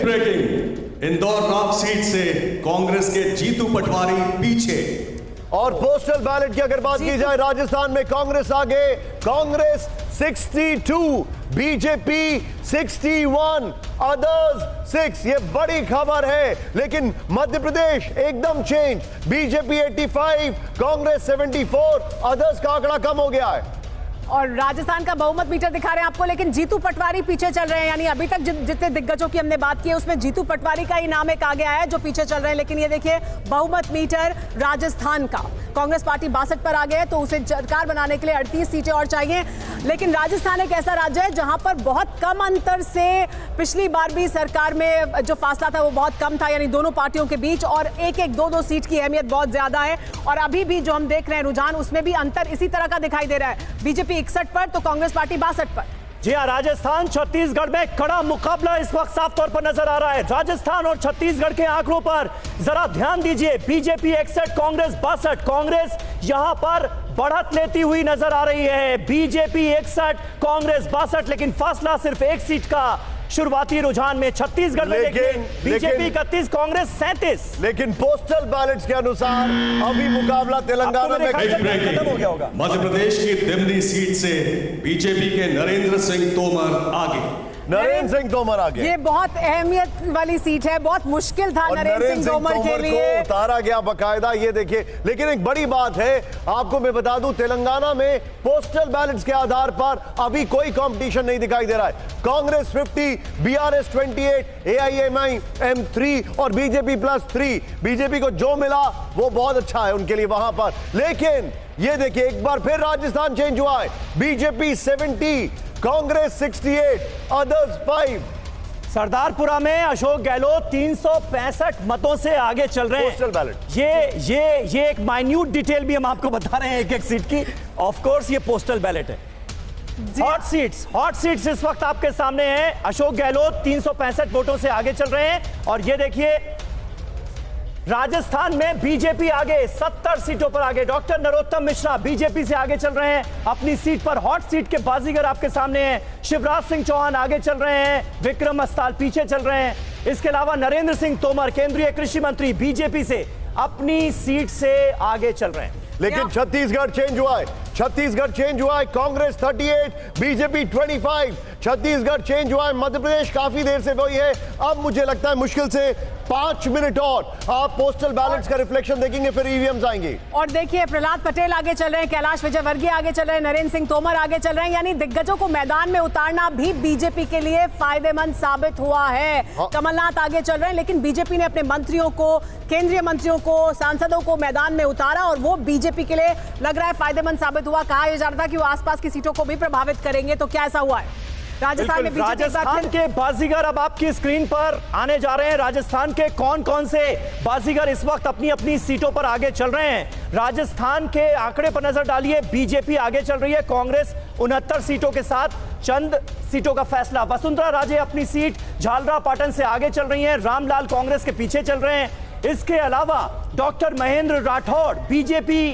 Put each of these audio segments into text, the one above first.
Breaking, Indore Rao seat से कांग्रेस के जीतू पटवारी पीछे। और पोस्टल बैलेट की अगर बात की जाए, राजस्थान में कांग्रेस आगे, कांग्रेस 62, बीजेपी 61, अदर्स 6। ये बड़ी खबर है। लेकिन मध्य प्रदेश एकदम चेंज, बीजेपी 85, कांग्रेस 74, अदर्स का आंकड़ा कम हो गया है। और राजस्थान का बहुमत मीटर दिखा रहे हैं आपको, लेकिन जीतू पटवारी पीछे चल रहे हैं। यानी अभी तक जितने दिग्गजों की हमने बात की है उसमें जीतू पटवारी का ही नाम एक आगे आया है जो पीछे चल रहे हैं। लेकिन ये देखिए बहुमत मीटर राजस्थान का, कांग्रेस पार्टी 62 पर आ गए तो उसे सरकार बनाने के लिए 38 सीटें और चाहिए। लेकिन राजस्थान एक ऐसा राज्य है जहां पर बहुत कम अंतर से पिछली बार भी सरकार में जो फासला था वो बहुत कम था, यानी दोनों पार्टियों के बीच, और एक एक दो सीट की अहमियत बहुत ज्यादा है। और अभी भी जो हम देख रहे हैं रुझान, उसमें भी अंतर इसी तरह का दिखाई दे रहा है। बीजेपी 61 पर तो कांग्रेस पार्टी 62 पर। जी हाँ, राजस्थान छत्तीसगढ़ में कड़ा मुकाबला इस वक्त साफ तौर पर नजर आ रहा है। राजस्थान और छत्तीसगढ़ के आंकड़ों पर जरा ध्यान दीजिए। बीजेपी 61, कांग्रेस 62। कांग्रेस यहां पर बढ़त लेती हुई नजर आ रही है। बीजेपी 61, कांग्रेस 62, लेकिन फासला सिर्फ एक सीट का शुरुआती रुझान में छत्तीसगढ़ में। लेकिन बीजेपी 31, कांग्रेस 37। लेकिन पोस्टल बैलेट्स के अनुसार अभी मुकाबला तेलंगाना में खत्म हो गया होगा। मध्य प्रदेश की दिमनी सीट से बीजेपी के नरेंद्र सिंह तोमर आगे। नरेंद्र सिंह तोमर आगे। ये बहुत अहमियत वाली सीट है, बहुत मुश्किल था नरेंद्र सिंह तोमर के लिए, उतारा गया बकायदा। ये देखिए, लेकिन एक बड़ी बात है, आपको मैं बता दूं, तेलंगाना में पोस्टल बैलेट्स के आधार पर अभी कोई कंपटीशन नहीं दिखाई दे रहा है। कांग्रेस 50, बीआरएस 28, एआईएमआईएम 3 और बीजेपी +3। बीजेपी को जो मिला वो बहुत अच्छा है उनके लिए वहां पर। लेकिन ये देखिए, एक बार फिर राजस्थान चेंज हुआ है। BJP 70, Congress 68, others 5। सरदारपुरा में अशोक गहलोत 365 मतों से आगे चल रहे हैं। पोस्टल बैलेट, ये एक माइन्यूट डिटेल भी हम आपको बता रहे हैं एक एक सीट की। ऑफ कोर्स ये पोस्टल बैलेट है। हॉट सीट्स इस वक्त आपके सामने हैं। अशोक गहलोत 365 वोटों से आगे चल रहे हैं। और ये देखिए, राजस्थान में बीजेपी आगे 70 सीटों पर आगे। डॉक्टर नरोत्तम मिश्रा बीजेपी से आगे चल रहे हैं अपनी सीट पर। हॉट सीट के बाजीगर आपके सामने हैं। शिवराज सिंह चौहान आगे चल रहे हैं, विक्रम अस्ताल पीछे चल रहे हैं। इसके अलावा नरेंद्र सिंह तोमर, केंद्रीय कृषि मंत्री, बीजेपी से अपनी सीट से आगे चल रहे हैं। लेकिन छत्तीसगढ़ चेंज हुआ है। छत्तीसगढ़ चेंज हुआ है। कांग्रेस 38, बीजेपी 25। छत्तीसगढ़ चेंज हुआ है। मध्य प्रदेश काफी देर से वही है। अब मुझे लगता है मुश्किल से 5 मिनट और आप पोस्टल बैलेट्स का रिफ्लेक्शन देखेंगे, फिर ईवीएम्स आएंगे। और देखिए, प्रहलाद पटेल आगे चल रहे हैं, कैलाश विजयवर्गीय आगे चल रहे हैं, नरेंद्र सिंह तोमर आगे चल रहे हैं। यानी दिग्गजों को मैदान में उतारना भी बीजेपी के लिए फायदेमंद साबित हुआ है। कमलनाथ आगे चल रहे हैं, लेकिन बीजेपी ने अपने मंत्रियों को, केंद्रीय मंत्रियों को, सांसदों को मैदान में उतारा और वो बीजेपी के लिए लग रहा है फायदेमंद साबित हुआ। कहा यह जा रहा था कि वो आसपास की सीटों को भी प्रभावित करेंगे, तो क्या ऐसा हुआ है? राजस्थान में राजस्थान के बाजीगर अब आपकी स्क्रीन पर आने जा रहे हैं। राजस्थान के कौन कौन से बाजीगर इस वक्त अपनी अपनी सीटों पर आगे चल रहे हैं। राजस्थान के आंकड़े पर नजर डालिए। बीजेपी आगे चल रही है, कांग्रेस 69 सीटों के साथ, चंद सीटों का फैसला। वसुंधरा राजे अपनी सीट झालरा पाटन से आगे चल रही हैं। रामलाल कांग्रेस के पीछे चल रहे हैं। इसके अलावा डॉक्टर महेंद्र राठौड़ बीजेपी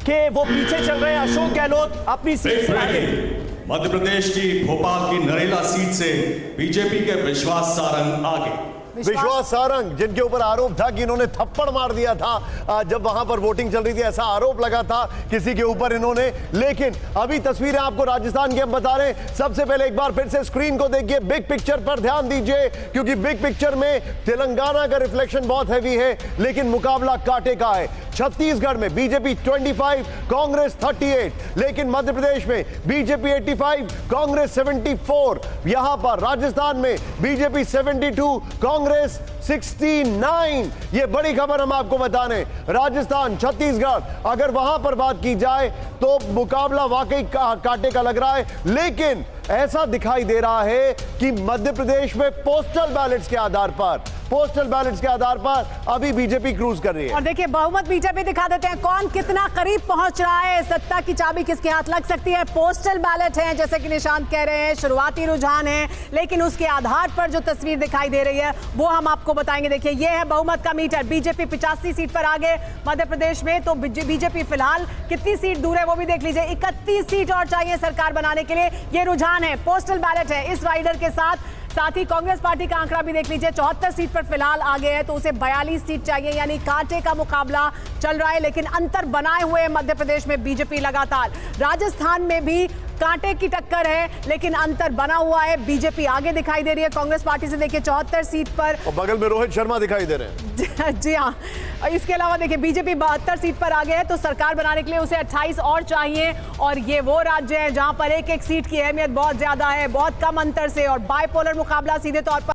के वो पीछे चल रहे हैं। अशोक गहलोत अपनी सीट से आगे। मध्य प्रदेश की भोपाल की नरेला सीट से बीजेपी के विश्वास सारंग आगे। विश्वास सारंग, जिनके ऊपर आरोप था कि इन्होंने थप्पड़ मार दिया था जब वहां पर वोटिंग चल रही थी, ऐसा आरोप लगा था किसी के ऊपर इन्होंने। लेकिन अभी तस्वीरें आपको राजस्थान की हम बता रहे हैं। सबसे पहले एक बार फिर से स्क्रीन को देखिए, बिग पिक्चर पर ध्यान दीजिए, क्योंकि बिग पिक्चर में तेलंगाना का रिफ्लेक्शन बहुत हैवी है, लेकिन मुकाबला कांटे का है। छत्तीसगढ़ में बीजेपी 25, कांग्रेस 38, लेकिन मध्य प्रदेश में बीजेपी 85, कांग्रेस 74। यहां पर राजस्थान में बीजेपी 72, कांग्रेस 69। ये बड़ी खबर हम आपको बता रहे हैं। राजस्थान, छत्तीसगढ़, अगर वहां पर बात की जाए तो मुकाबला वाकई कांटे का लग रहा है। लेकिन ऐसा दिखाई दे रहा है कि मध्य प्रदेश में पोस्टल बैलेट्स के आधार पर अभी बीजेपी क्रूज कर रही है। और देखिए, बहुमत मीटर भी दिखा देते हैं कौन कितना करीब पहुंच रहा है। सत्ता की चाबी किसके हाथ लग सकती है? पोस्टल बैलेट है, जैसे कि निशांत कह रहे हैं, शुरुआती रुझान है, लेकिन उसके आधार पर जो तस्वीर दिखाई दे रही है वो हम आपको बताएंगे। देखिए, ये है बहुमत का मीटर। बीजेपी 85 सीट पर आगे मध्य प्रदेश में, तो बीजेपी फिलहाल कितनी सीट दूर है वो भी देख लीजिए। 31 सीट और चाहिए सरकार बनाने के लिए। ये रुझान है, पोस्टल बैलेट है। इस राइडर के साथ साथ ही कांग्रेस पार्टी का आंकड़ा भी देख लीजिए, 74 सीट पर फिलहाल आगे है, तो उसे 42 सीट चाहिए, यानी कांटे का मुकाबला चल रहा है। लेकिन अंतर बनाए हुए मध्य प्रदेश में बीजेपी लगातार। राजस्थान में भी कांटे की टक्कर है, लेकिन अंतर बना हुआ है, बीजेपी आगे दिखाई दे रही है कांग्रेस पार्टी से। देखिए 74 सीट पर, और बगल में रोहित शर्मा दिखाई दे रहे हैं। जी हाँ, इसके अलावा देखिए बीजेपी 72 सीट पर आगे है, तो सरकार बनाने के लिए उसे 28 और चाहिए। और ये वो राज्य है जहां पर एक एक सीट की अहमियत बहुत ज्यादा है, बहुत कम अंतर से, और बाइपोलर मुकाबला सीधे तौर पर